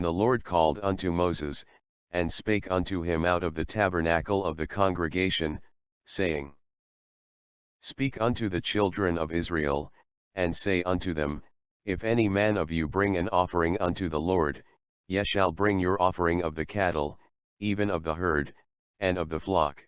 The Lord called unto Moses, and spake unto him out of the tabernacle of the congregation, saying, Speak unto the children of Israel, and say unto them, If any man of you bring an offering unto the Lord, ye shall bring your offering of the cattle, even of the herd, and of the flock.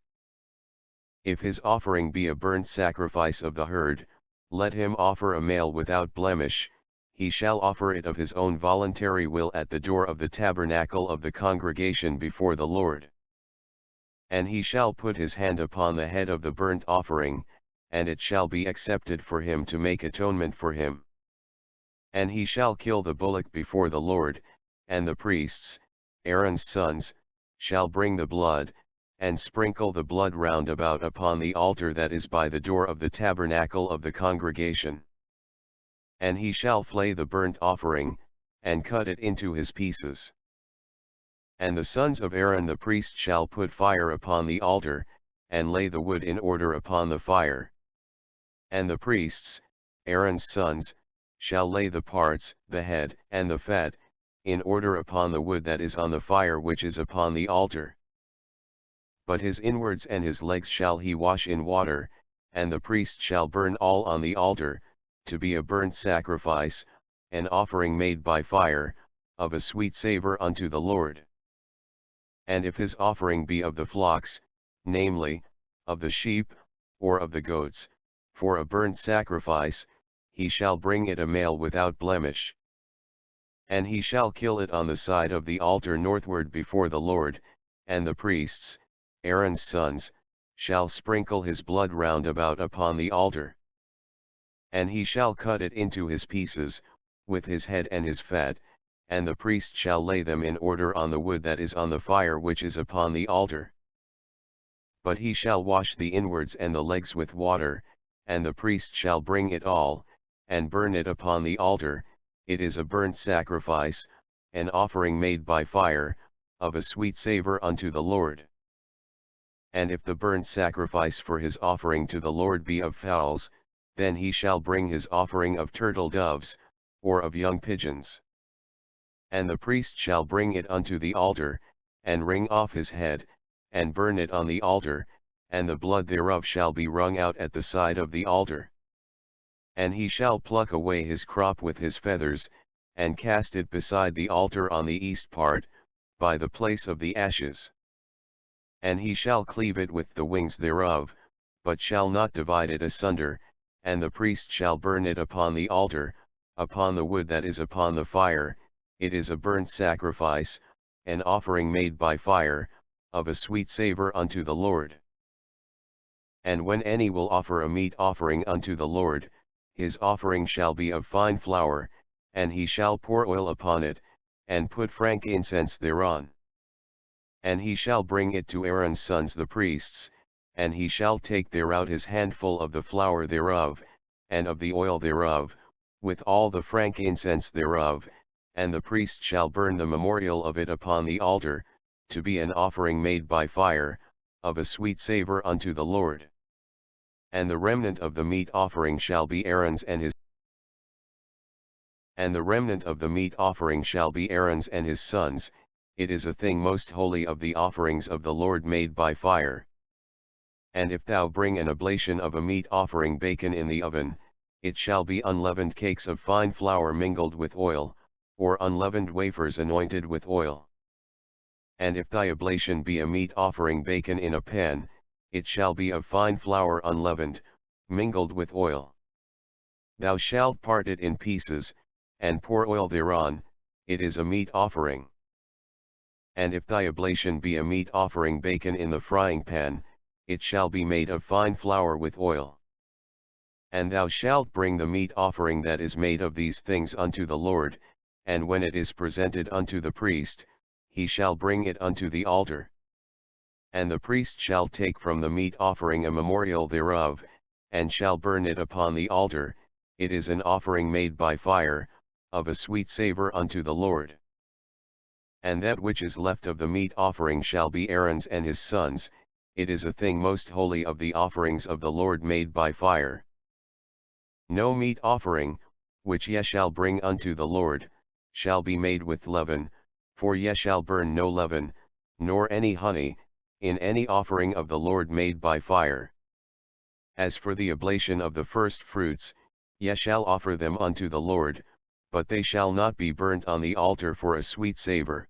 If his offering be a burnt sacrifice of the herd, let him offer a male without blemish. He shall offer it of his own voluntary will at the door of the tabernacle of the congregation before the Lord. And he shall put his hand upon the head of the burnt offering, and it shall be accepted for him to make atonement for him. And he shall kill the bullock before the Lord, and the priests, Aaron's sons, shall bring the blood, and sprinkle the blood round about upon the altar that is by the door of the tabernacle of the congregation. And he shall flay the burnt offering, and cut it into his pieces. And the sons of Aaron the priest shall put fire upon the altar, and lay the wood in order upon the fire. And the priests, Aaron's sons, shall lay the parts, the head, and the fat, in order upon the wood that is on the fire which is upon the altar. But his inwards and his legs shall he wash in water, and the priest shall burn all on the altar, to be a burnt sacrifice, an offering made by fire, of a sweet savour unto the Lord. And if his offering be of the flocks, namely, of the sheep, or of the goats, for a burnt sacrifice, he shall bring it a male without blemish. And he shall kill it on the side of the altar northward before the Lord, and the priests, Aaron's sons, shall sprinkle his blood round about upon the altar. And he shall cut it into his pieces, with his head and his fat, and the priest shall lay them in order on the wood that is on the fire which is upon the altar. But he shall wash the inwards and the legs with water, and the priest shall bring it all, and burn it upon the altar. It is a burnt sacrifice, an offering made by fire, of a sweet savour unto the Lord. And if the burnt sacrifice for his offering to the Lord be of fowls, then he shall bring his offering of turtle doves, or of young pigeons. And the priest shall bring it unto the altar, and wring off his head, and burn it on the altar, and the blood thereof shall be wrung out at the side of the altar. And he shall pluck away his crop with his feathers, and cast it beside the altar on the east part, by the place of the ashes. And he shall cleave it with the wings thereof, but shall not divide it asunder, and the priest shall burn it upon the altar, upon the wood that is upon the fire. It is a burnt sacrifice, an offering made by fire, of a sweet savour unto the Lord. And when any will offer a meat offering unto the Lord, his offering shall be of fine flour, and he shall pour oil upon it, and put frankincense thereon. And he shall bring it to Aaron's sons the priests, and he shall take thereout his handful of the flour thereof, and of the oil thereof, with all the frankincense thereof, and the priest shall burn the memorial of it upon the altar, to be an offering made by fire, of a sweet savour unto the Lord. And the remnant of the meat offering shall be Aaron's and his. And the remnant of the meat offering shall be Aaron's and his sons. It is a thing most holy of the offerings of the Lord made by fire. And if thou bring an oblation of a meat offering baken in the oven, it shall be unleavened cakes of fine flour mingled with oil, or unleavened wafers anointed with oil. And if thy oblation be a meat offering baken in a pan, it shall be of fine flour unleavened, mingled with oil. Thou shalt part it in pieces, and pour oil thereon. It is a meat offering. And if thy oblation be a meat offering baken in the frying pan, it shall be made of fine flour with oil. And thou shalt bring the meat offering that is made of these things unto the Lord, and when it is presented unto the priest, he shall bring it unto the altar. And the priest shall take from the meat offering a memorial thereof, and shall burn it upon the altar. It is an offering made by fire, of a sweet savour unto the Lord. And that which is left of the meat offering shall be Aaron's and his sons. It is a thing most holy of the offerings of the Lord made by fire. No meat offering, which ye shall bring unto the Lord, shall be made with leaven, For ye shall burn no leaven, nor any honey, in any offering of the Lord made by fire. As for the oblation of the first fruits, ye shall offer them unto the Lord, but they shall not be burnt on the altar for a sweet savour.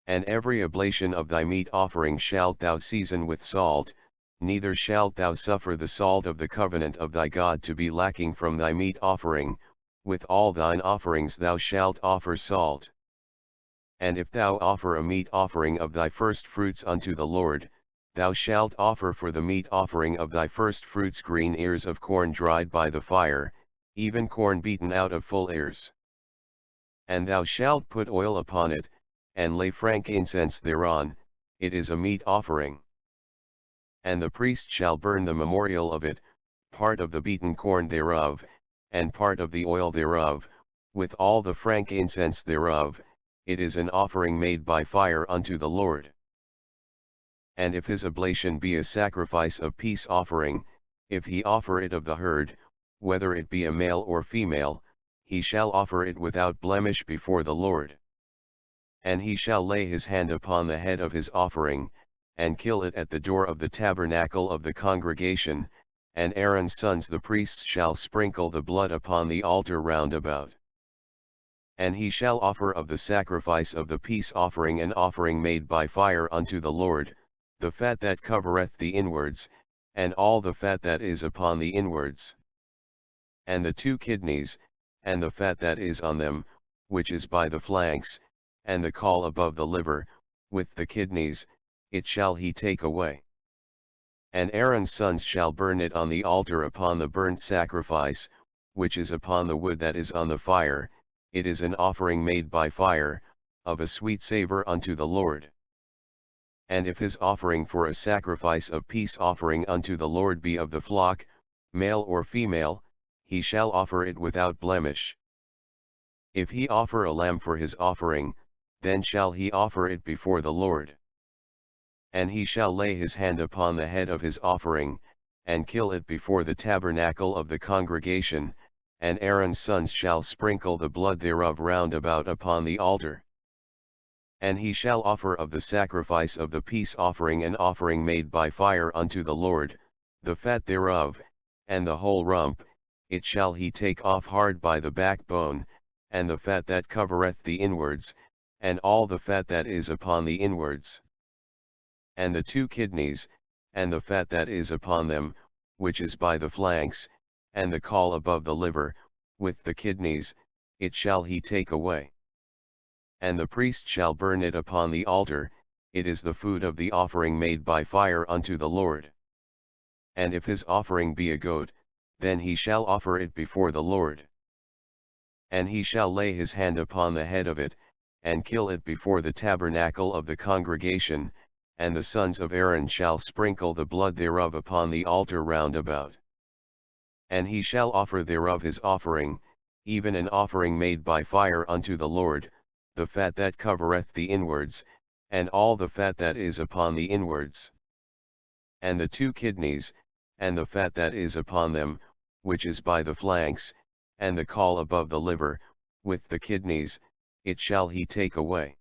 And every oblation of thy meat offering shalt thou season with salt, neither shalt thou suffer the salt of the covenant of thy God to be lacking from thy meat offering, with all thine offerings thou shalt offer salt. And if thou offer a meat offering of thy first fruits unto the Lord, thou shalt offer for the meat offering of thy first fruits green ears of corn dried by the fire, even corn beaten out of full ears. And thou shalt put oil upon it, and lay frankincense thereon, it is a meat offering. And the priest shall burn the memorial of it, part of the beaten corn thereof, and part of the oil thereof, with all the frankincense thereof, it is an offering made by fire unto the Lord. And if his oblation be a sacrifice of peace offering, if he offer it of the herd, whether it be a male or female, he shall offer it without blemish before the Lord. And he shall lay his hand upon the head of his offering, and kill it at the door of the tabernacle of the congregation, and Aaron's sons the priests shall sprinkle the blood upon the altar round about. And he shall offer of the sacrifice of the peace offering an offering made by fire unto the Lord, the fat that covereth the inwards, and all the fat that is upon the inwards. And the 2 kidneys, and the fat that is on them, which is by the flanks, and the caul above the liver, with the kidneys, it shall he take away. And Aaron's sons shall burn it on the altar upon the burnt sacrifice, which is upon the wood that is on the fire, it is an offering made by fire, of a sweet savour unto the Lord. And if his offering for a sacrifice of peace offering unto the Lord be of the flock, male or female, he shall offer it without blemish. If he offer a lamb for his offering, then shall he offer it before the Lord. And he shall lay his hand upon the head of his offering, and kill it before the tabernacle of the congregation, and Aaron's sons shall sprinkle the blood thereof round about upon the altar. And he shall offer of the sacrifice of the peace offering an offering made by fire unto the Lord, the fat thereof, and the whole rump, it shall he take off hard by the backbone, and the fat that covereth the inwards, and all the fat that is upon the inwards. And the 2 kidneys, and the fat that is upon them, which is by the flanks, and the caul above the liver, with the kidneys, it shall he take away. And the priest shall burn it upon the altar, it is the food of the offering made by fire unto the Lord. And if his offering be a goat, then he shall offer it before the Lord. And he shall lay his hand upon the head of it, and kill it before the tabernacle of the congregation, and the sons of Aaron shall sprinkle the blood thereof upon the altar round about. And he shall offer thereof his offering, even an offering made by fire unto the Lord, the fat that covereth the inwards, and all the fat that is upon the inwards. And the 2 kidneys, and the fat that is upon them, which is by the flanks, and the caul above the liver, with the kidneys, it shall he take away.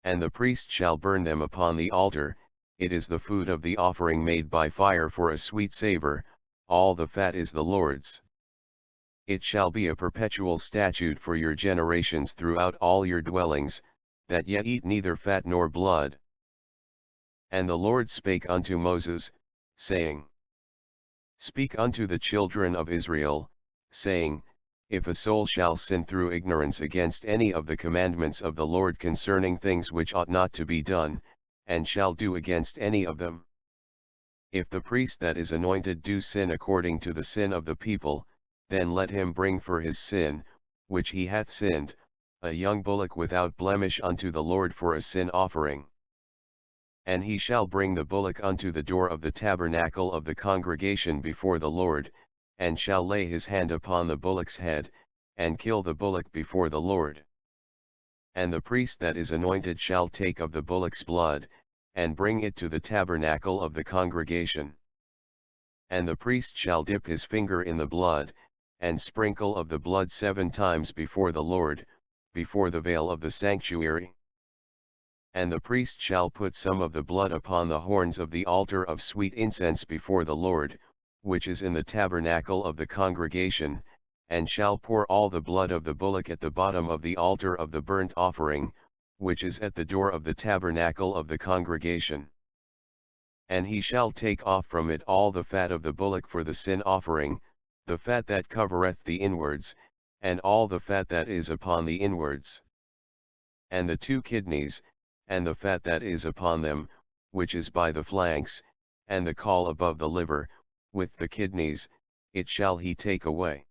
And the priest shall burn them upon the altar, it is the food of the offering made by fire for a sweet savour, all the fat is the Lord's. It shall be a perpetual statute for your generations throughout all your dwellings, that ye eat neither fat nor blood. And the Lord spake unto Moses, saying, Speak unto the children of Israel, saying, If a soul shall sin through ignorance against any of the commandments of the Lord concerning things which ought not to be done, and shall do against any of them. If the priest that is anointed do sin according to the sin of the people, then let him bring for his sin, which he hath sinned, a young bullock without blemish unto the Lord for a sin offering. And he shall bring the bullock unto the door of the tabernacle of the congregation before the Lord, and shall lay his hand upon the bullock's head, and kill the bullock before the Lord. And the priest that is anointed shall take of the bullock's blood, and bring it to the tabernacle of the congregation. And the priest shall dip his finger in the blood, and sprinkle of the blood 7 times before the Lord, before the veil of the sanctuary. And the priest shall put some of the blood upon the horns of the altar of sweet incense before the Lord, which is in the tabernacle of the congregation, and shall pour all the blood of the bullock at the bottom of the altar of the burnt offering, which is at the door of the tabernacle of the congregation. And he shall take off from it all the fat of the bullock for the sin offering, the fat that covereth the inwards, and all the fat that is upon the inwards. And the 2 kidneys, and the fat that is upon them, which is by the flanks, and the caul above the liver, with the kidneys, it shall he take away.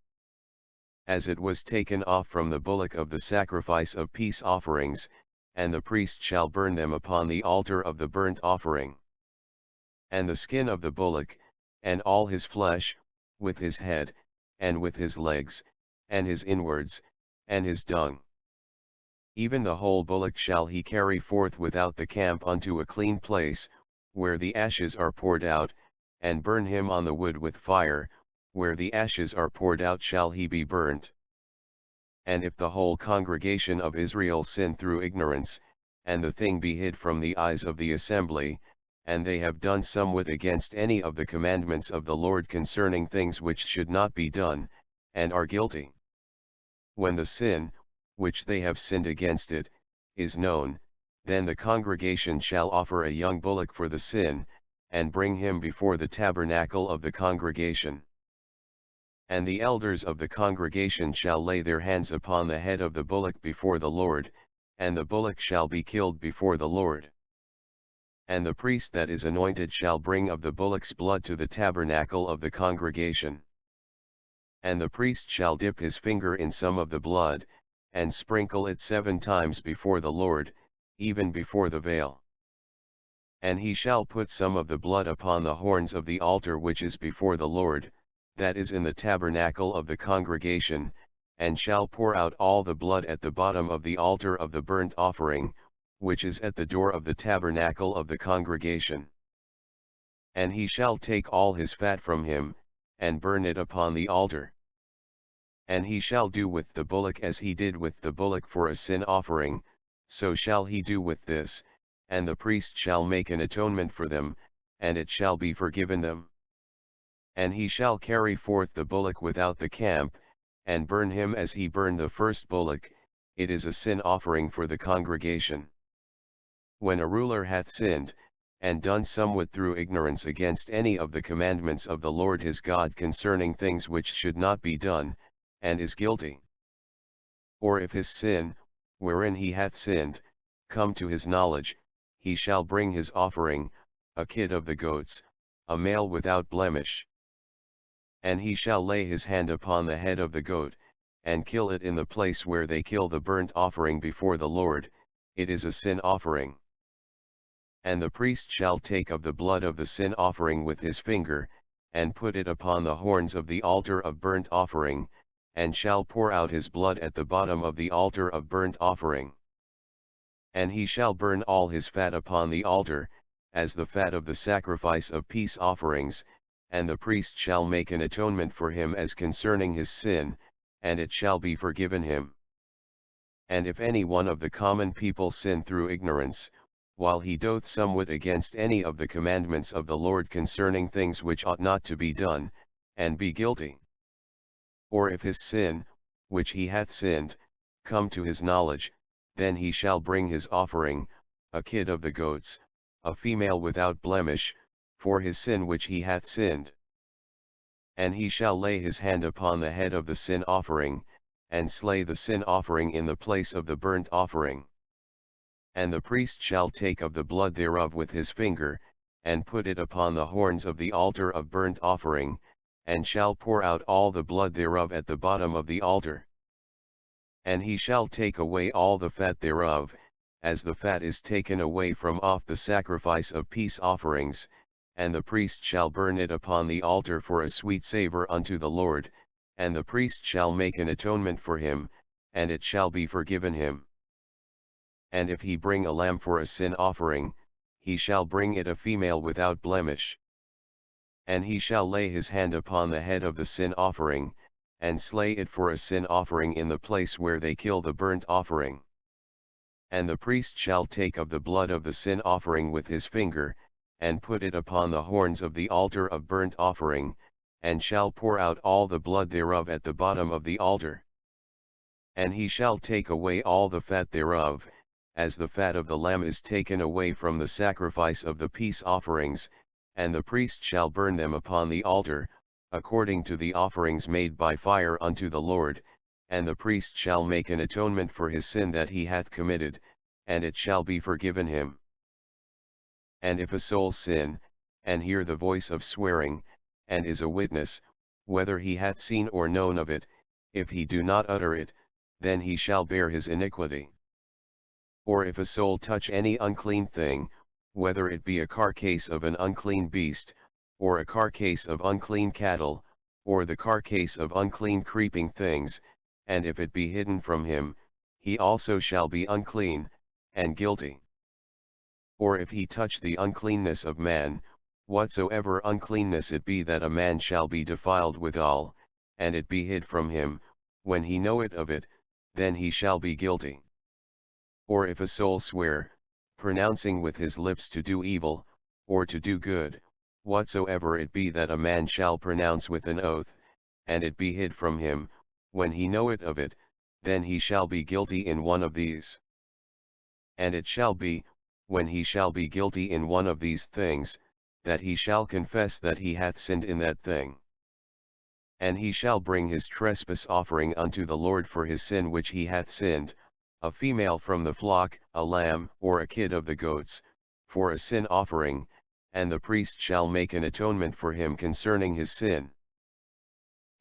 As it was taken off from the bullock of the sacrifice of peace offerings, and the priest shall burn them upon the altar of the burnt offering. And the skin of the bullock, and all his flesh, with his head, and with his legs, and his inwards, and his dung. Even the whole bullock shall he carry forth without the camp unto a clean place, where the ashes are poured out, and burn him on the wood with fire, where the ashes are poured out shall he be burnt. And if the whole congregation of Israel sin through ignorance, and the thing be hid from the eyes of the assembly, and they have done somewhat against any of the commandments of the Lord concerning things which should not be done, and are guilty. When the sin, which they have sinned against it, is known, then the congregation shall offer a young bullock for the sin, and bring him before the tabernacle of the congregation. And the elders of the congregation shall lay their hands upon the head of the bullock before the Lord, and the bullock shall be killed before the Lord. And the priest that is anointed shall bring of the bullock's blood to the tabernacle of the congregation. And the priest shall dip his finger in some of the blood, and sprinkle it 7 times before the Lord, even before the veil. And he shall put some of the blood upon the horns of the altar which is before the Lord, that is in the tabernacle of the congregation, and shall pour out all the blood at the bottom of the altar of the burnt offering, which is at the door of the tabernacle of the congregation. And he shall take all his fat from him, and burn it upon the altar. And he shall do with the bullock as he did with the bullock for a sin offering, so shall he do with this, and the priest shall make an atonement for them, and it shall be forgiven them. And he shall carry forth the bullock without the camp, and burn him as he burned the first bullock, it is a sin offering for the congregation. When a ruler hath sinned, and done somewhat through ignorance against any of the commandments of the Lord his God concerning things which should not be done, and is guilty. Or if his sin, wherein he hath sinned, come to his knowledge, he shall bring his offering, a kid of the goats, a male without blemish. And he shall lay his hand upon the head of the goat, and kill it in the place where they kill the burnt offering before the Lord, it is a sin offering. And the priest shall take of the blood of the sin offering with his finger, and put it upon the horns of the altar of burnt offering, and shall pour out his blood at the bottom of the altar of burnt offering. And he shall burn all his fat upon the altar, as the fat of the sacrifice of peace offerings, and the priest shall make an atonement for him as concerning his sin, and it shall be forgiven him. And if any one of the common people sin through ignorance, while he doth somewhat against any of the commandments of the Lord concerning things which ought not to be done, and be guilty. Or if his sin, which he hath sinned, come to his knowledge, then he shall bring his offering, a kid of the goats, a female without blemish, for his sin which he hath sinned. And he shall lay his hand upon the head of the sin offering, and slay the sin offering in the place of the burnt offering. And the priest shall take of the blood thereof with his finger, and put it upon the horns of the altar of burnt offering, and shall pour out all the blood thereof at the bottom of the altar. And he shall take away all the fat thereof, as the fat is taken away from off the sacrifice of peace offerings, and the priest shall burn it upon the altar for a sweet savour unto the Lord, and the priest shall make an atonement for him, and it shall be forgiven him. And if he bring a lamb for a sin offering, he shall bring it a female without blemish. And he shall lay his hand upon the head of the sin offering, and slay it for a sin offering in the place where they kill the burnt offering. And the priest shall take of the blood of the sin offering with his finger, and put it upon the horns of the altar of burnt offering, and shall pour out all the blood thereof at the bottom of the altar. And he shall take away all the fat thereof, as the fat of the lamb is taken away from the sacrifice of the peace offerings, and the priest shall burn them upon the altar, according to the offerings made by fire unto the Lord, and the priest shall make an atonement for his sin that he hath committed, and it shall be forgiven him. And if a soul sin, and hear the voice of swearing, and is a witness, whether he hath seen or known of it, if he do not utter it, then he shall bear his iniquity. Or if a soul touch any unclean thing, whether it be a carcase of an unclean beast, or a carcase of unclean cattle, or the carcase of unclean creeping things, and if it be hidden from him, he also shall be unclean, and guilty. Or if he touch the uncleanness of man, whatsoever uncleanness it be that a man shall be defiled withal, and it be hid from him, when he knoweth of it, then he shall be guilty. Or if a soul swear, pronouncing with his lips to do evil, or to do good, whatsoever it be that a man shall pronounce with an oath, and it be hid from him, when he knoweth of it, then he shall be guilty in one of these. And it shall be, when he shall be guilty in one of these things, that he shall confess that he hath sinned in that thing. And he shall bring his trespass offering unto the Lord for his sin which he hath sinned, a female from the flock, a lamb, or a kid of the goats, for a sin offering, and the priest shall make an atonement for him concerning his sin.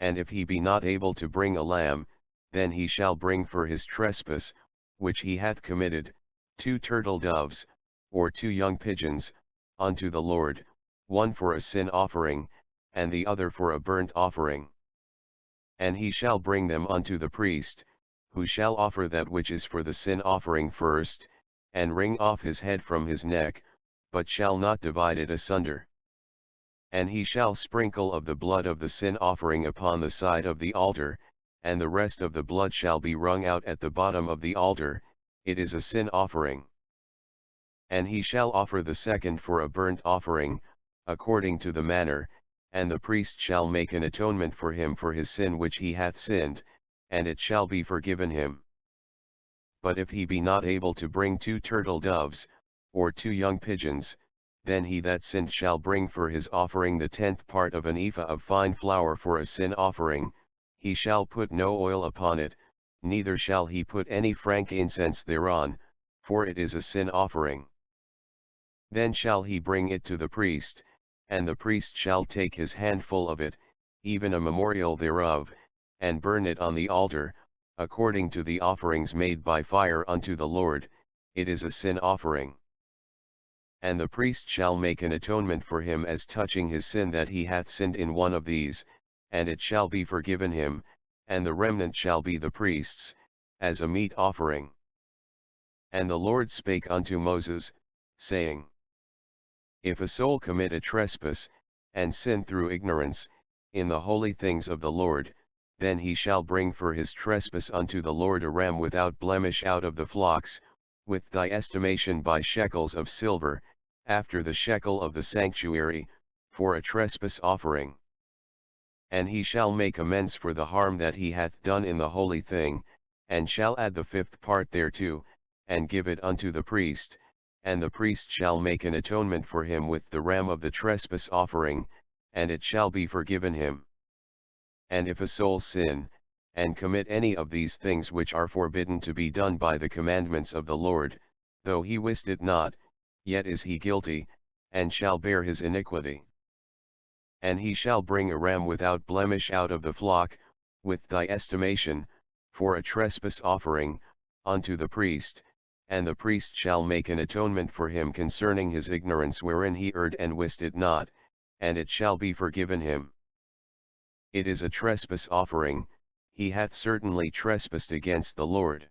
And if he be not able to bring a lamb, then he shall bring for his trespass, which he hath committed, 2 turtle doves, or 2 young pigeons, unto the Lord, one for a sin offering, and the other for a burnt offering. And he shall bring them unto the priest, who shall offer that which is for the sin offering first, and wring off his head from his neck, but shall not divide it asunder. And he shall sprinkle of the blood of the sin offering upon the side of the altar, and the rest of the blood shall be wrung out at the bottom of the altar, it is a sin offering. And he shall offer the second for a burnt offering, according to the manner, and the priest shall make an atonement for him for his sin which he hath sinned, and it shall be forgiven him. But if he be not able to bring 2 turtle doves, or 2 young pigeons, then he that sinned shall bring for his offering the 10th part of an ephah of fine flour for a sin offering, he shall put no oil upon it, neither shall he put any frankincense thereon, for it is a sin offering. Then shall he bring it to the priest, and the priest shall take his handful of it, even a memorial thereof, and burn it on the altar, according to the offerings made by fire unto the Lord, it is a sin offering. And the priest shall make an atonement for him as touching his sin that he hath sinned in one of these, and it shall be forgiven him, and the remnant shall be the priest's, as a meat offering. And the Lord spake unto Moses, saying, If a soul commit a trespass, and sin through ignorance, in the holy things of the Lord, then he shall bring for his trespass unto the Lord a ram without blemish out of the flocks, with thy estimation by shekels of silver, after the shekel of the sanctuary, for a trespass offering. And he shall make amends for the harm that he hath done in the holy thing, and shall add the 5th part thereto, and give it unto the priest, and the priest shall make an atonement for him with the ram of the trespass offering, and it shall be forgiven him. And if a soul sin, and commit any of these things which are forbidden to be done by the commandments of the Lord, though he wist it not, yet is he guilty, and shall bear his iniquity. And he shall bring a ram without blemish out of the flock, with thy estimation, for a trespass offering, unto the priest, and the priest shall make an atonement for him concerning his ignorance wherein he erred and wist it not, and it shall be forgiven him. It is a trespass offering, he hath certainly trespassed against the Lord.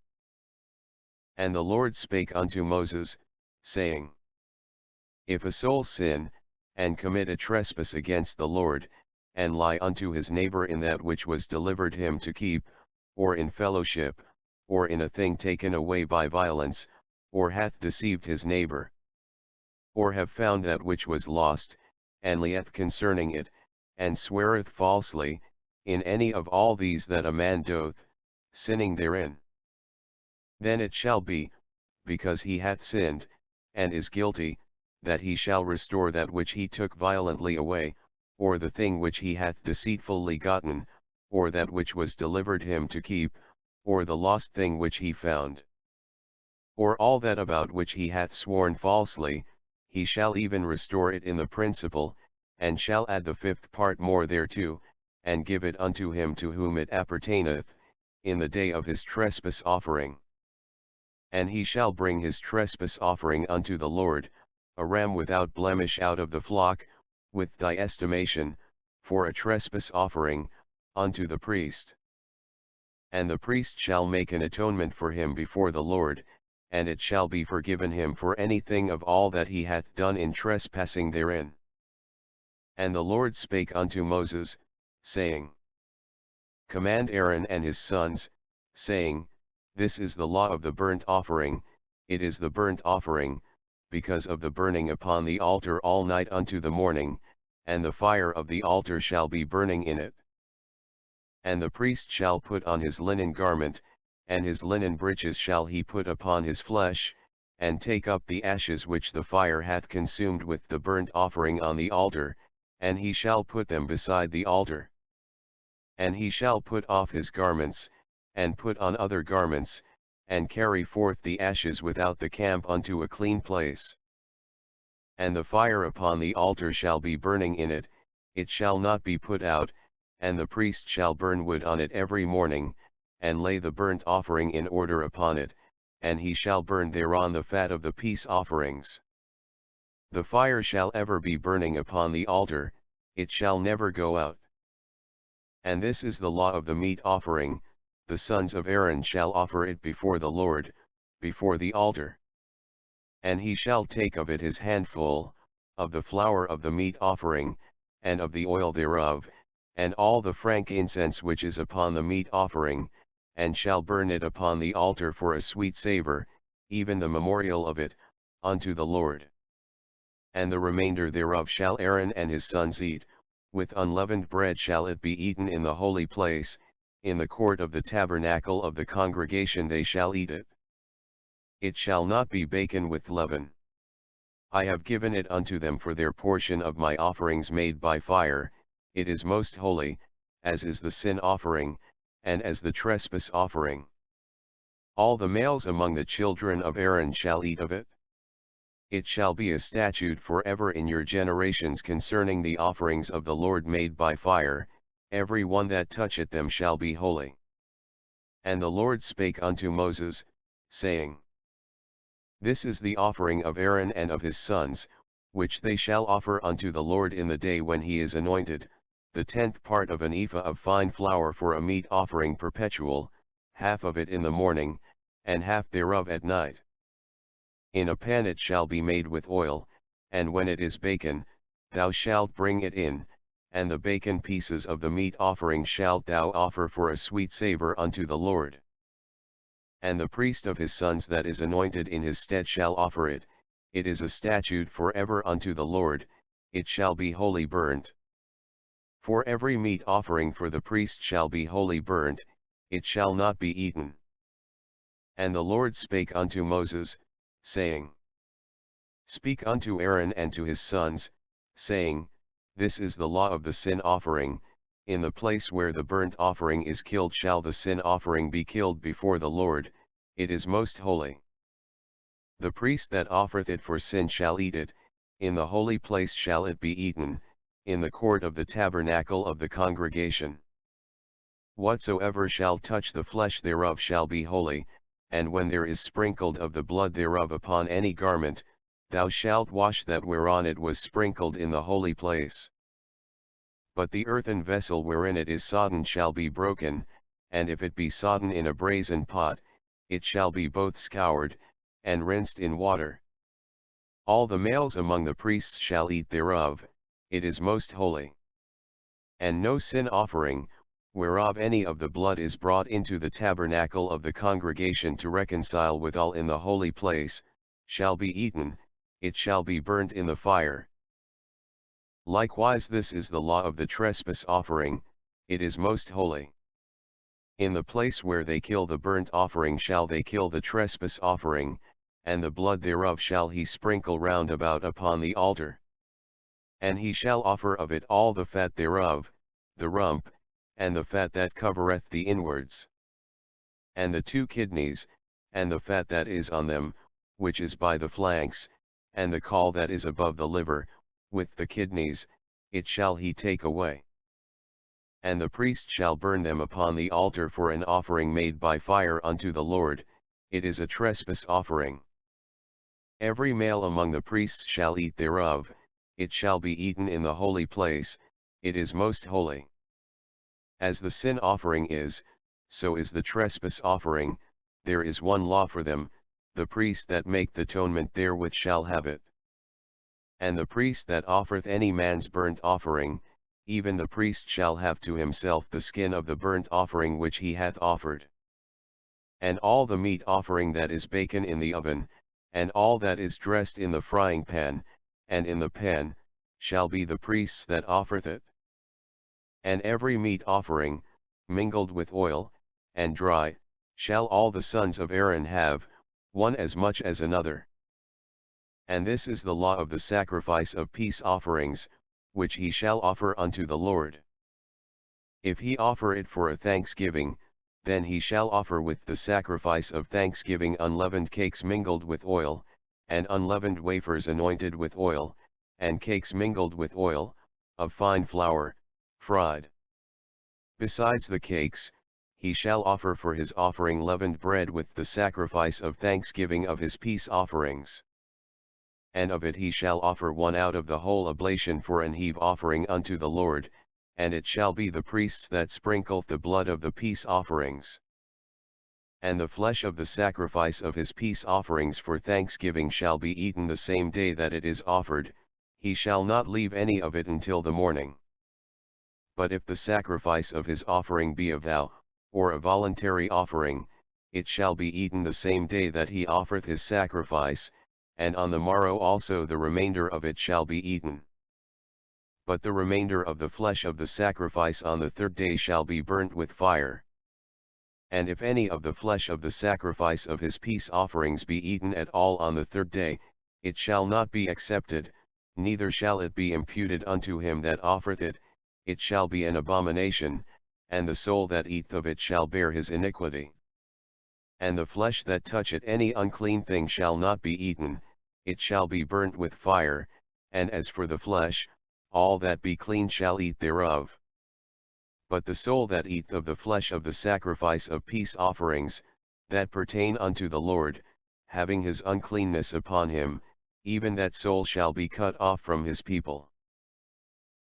And the Lord spake unto Moses, saying, If a soul sin, and commit a trespass against the Lord, and lie unto his neighbor in that which was delivered him to keep, or in fellowship, or in a thing taken away by violence, or hath deceived his neighbor, or have found that which was lost, and lieth concerning it, and sweareth falsely, in any of all these that a man doth, sinning therein. Then it shall be, because he hath sinned, and is guilty, that he shall restore that which he took violently away, or the thing which he hath deceitfully gotten, or that which was delivered him to keep, or the lost thing which he found. Or all that about which he hath sworn falsely, he shall even restore it in the principal, and shall add the fifth part more thereto, and give it unto him to whom it appertaineth, in the day of his trespass offering. And he shall bring his trespass offering unto the Lord, a ram without blemish out of the flock, with thy estimation, for a trespass offering, unto the priest. And the priest shall make an atonement for him before the Lord, and it shall be forgiven him for anything of all that he hath done in trespassing therein. And the Lord spake unto Moses, saying, Command Aaron and his sons, saying, This is the law of the burnt offering, it is the burnt offering, because of the burning upon the altar all night unto the morning, and the fire of the altar shall be burning in it. And the priest shall put on his linen garment, and his linen breeches shall he put upon his flesh, and take up the ashes which the fire hath consumed with the burnt offering on the altar, and he shall put them beside the altar. And he shall put off his garments, and put on other garments, and carry forth the ashes without the camp unto a clean place. And the fire upon the altar shall be burning in it, it shall not be put out, and the priest shall burn wood on it every morning, and lay the burnt offering in order upon it, and he shall burn thereon the fat of the peace offerings. The fire shall ever be burning upon the altar, it shall never go out. And this is the law of the meat offering, the sons of Aaron shall offer it before the Lord, before the altar. And he shall take of it his handful, of the flour of the meat offering, and of the oil thereof, and all the frankincense which is upon the meat offering, and shall burn it upon the altar for a sweet savour, even the memorial of it, unto the Lord. And the remainder thereof shall Aaron and his sons eat, with unleavened bread shall it be eaten in the holy place, in the court of the tabernacle of the congregation they shall eat it. It shall not be baken with leaven. I have given it unto them for their portion of my offerings made by fire, it is most holy, as is the sin offering, and as the trespass offering. All the males among the children of Aaron shall eat of it. It shall be a statute forever in your generations concerning the offerings of the Lord made by fire, every one that toucheth them shall be holy. And the Lord spake unto Moses, saying, This is the offering of Aaron and of his sons, which they shall offer unto the Lord in the day when he is anointed, the 10th part of an ephah of fine flour for a meat offering perpetual, half of it in the morning, and half thereof at night. In a pan it shall be made with oil, and when it is baken, thou shalt bring it in, and the baken pieces of the meat offering shalt thou offer for a sweet savour unto the Lord. And the priest of his sons that is anointed in his stead shall offer it, it is a statute for ever unto the Lord, it shall be wholly burnt. For every meat offering for the priest shall be wholly burnt, it shall not be eaten. And the Lord spake unto Moses, saying, Speak unto Aaron and to his sons, saying, This is the law of the sin offering, in the place where the burnt offering is killed shall the sin offering be killed before the Lord, it is most holy. The priest that offereth it for sin shall eat it, in the holy place shall it be eaten, in the court of the tabernacle of the congregation. Whatsoever shall touch the flesh thereof shall be holy, and when there is sprinkled of the blood thereof upon any garment, thou shalt wash that whereon it was sprinkled in the holy place. But the earthen vessel wherein it is sodden shall be broken, and if it be sodden in a brazen pot, it shall be both scoured, and rinsed in water. All the males among the priests shall eat thereof, it is most holy. And no sin offering, whereof any of the blood is brought into the tabernacle of the congregation to reconcile withal in the holy place, shall be eaten, it shall be burnt in the fire. Likewise this is the law of the trespass offering, it is most holy. In the place where they kill the burnt offering shall they kill the trespass offering, and the blood thereof shall he sprinkle round about upon the altar. And he shall offer of it all the fat thereof, the rump, and the fat that covereth the inwards, and the 2 kidneys, and the fat that is on them, which is by the flanks, and the caul that is above the liver, with the kidneys, it shall he take away. And the priest shall burn them upon the altar for an offering made by fire unto the Lord, it is a trespass offering. Every male among the priests shall eat thereof, it shall be eaten in the holy place, it is most holy. As the sin offering is, so is the trespass offering, there is one law for them, the priest that make the atonement therewith shall have it. And the priest that offereth any man's burnt offering, even the priest shall have to himself the skin of the burnt offering which he hath offered. And all the meat offering that is baken in the oven, and all that is dressed in the frying pan, and in the pan, shall be the priest's that offereth it. And every meat offering, mingled with oil, and dry, shall all the sons of Aaron have, one as much as another. And this is the law of the sacrifice of peace offerings, which he shall offer unto the Lord. If he offer it for a thanksgiving, then he shall offer with the sacrifice of thanksgiving unleavened cakes mingled with oil, and unleavened wafers anointed with oil, and cakes mingled with oil, of fine flour, fried. Besides the cakes, he shall offer for his offering leavened bread with the sacrifice of thanksgiving of his peace offerings. And of it he shall offer one out of the whole oblation for an heave offering unto the Lord, and it shall be the priest's that sprinkleth the blood of the peace offerings. And the flesh of the sacrifice of his peace offerings for thanksgiving shall be eaten the same day that it is offered, he shall not leave any of it until the morning. But if the sacrifice of his offering be a vow, or a voluntary offering, it shall be eaten the same day that he offereth his sacrifice, and on the morrow also the remainder of it shall be eaten. But the remainder of the flesh of the sacrifice on the 3rd day shall be burnt with fire. And if any of the flesh of the sacrifice of his peace offerings be eaten at all on the 3rd day, it shall not be accepted, neither shall it be imputed unto him that offereth it, it shall be an abomination, and the soul that eateth of it shall bear his iniquity. And the flesh that toucheth any unclean thing shall not be eaten, it shall be burnt with fire, and as for the flesh, all that be clean shall eat thereof. But the soul that eateth of the flesh of the sacrifice of peace offerings, that pertain unto the Lord, having his uncleanness upon him, even that soul shall be cut off from his people.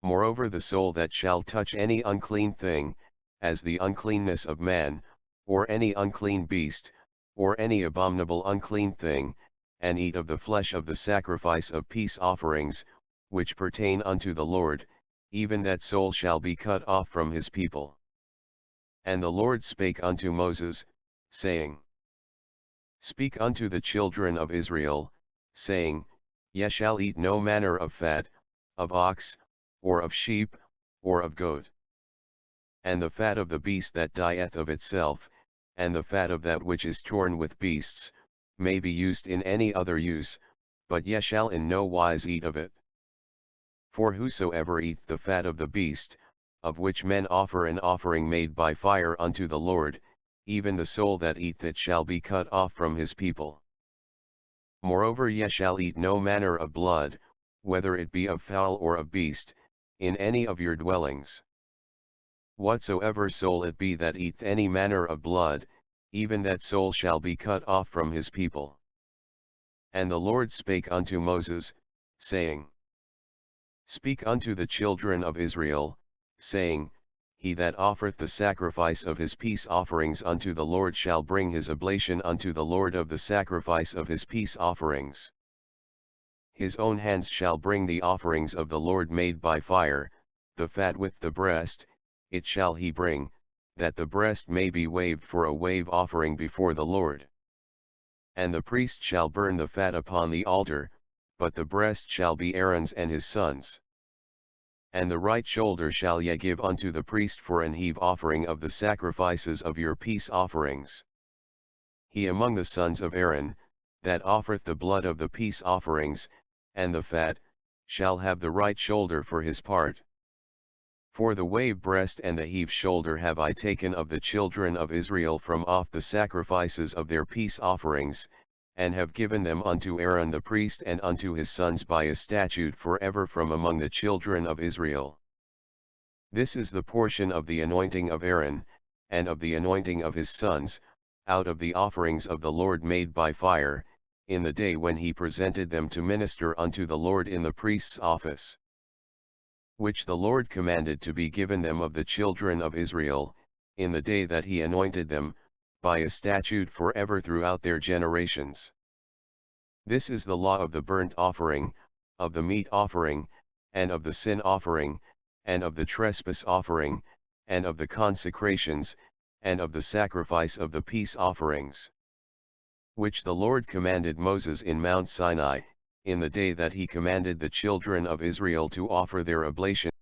Moreover the soul that shall touch any unclean thing, as the uncleanness of man, or any unclean beast, or any abominable unclean thing, and eat of the flesh of the sacrifice of peace offerings, which pertain unto the Lord, even that soul shall be cut off from his people. And the Lord spake unto Moses, saying, Speak unto the children of Israel, saying, Ye shall eat no manner of fat, of ox, or of sheep, or of goat. And the fat of the beast that dieth of itself, and the fat of that which is torn with beasts, may be used in any other use, but ye shall in no wise eat of it. For whosoever eateth the fat of the beast, of which men offer an offering made by fire unto the Lord, even the soul that eateth it shall be cut off from his people. Moreover ye shall eat no manner of blood, whether it be of fowl or of beast, in any of your dwellings. Whatsoever soul it be that eateth any manner of blood, even that soul shall be cut off from his people. And the Lord spake unto Moses, saying, Speak unto the children of Israel, saying, He that offereth the sacrifice of his peace offerings unto the Lord shall bring his oblation unto the Lord of the sacrifice of his peace offerings. His own hands shall bring the offerings of the Lord made by fire, the fat with the breast, it shall he bring, that the breast may be waved for a wave offering before the Lord. And the priest shall burn the fat upon the altar, but the breast shall be Aaron's and his sons'. And the right shoulder shall ye give unto the priest for an heave offering of the sacrifices of your peace offerings. He among the sons of Aaron, that offereth the blood of the peace offerings, and the fat, shall have the right shoulder for his part. For the wave breast and the heave shoulder have I taken of the children of Israel from off the sacrifices of their peace offerings, and have given them unto Aaron the priest and unto his sons by a statute forever from among the children of Israel. This is the portion of the anointing of Aaron, and of the anointing of his sons, out of the offerings of the Lord made by fire, in the day when he presented them to minister unto the Lord in the priest's office. Which the Lord commanded to be given them of the children of Israel, in the day that he anointed them, by a statute forever throughout their generations. This is the law of the burnt offering, of the meat offering, and of the sin offering, and of the trespass offering, and of the consecrations, and of the sacrifice of the peace offerings. Which the Lord commanded Moses in Mount Sinai, in the day that he commanded the children of Israel to offer their oblation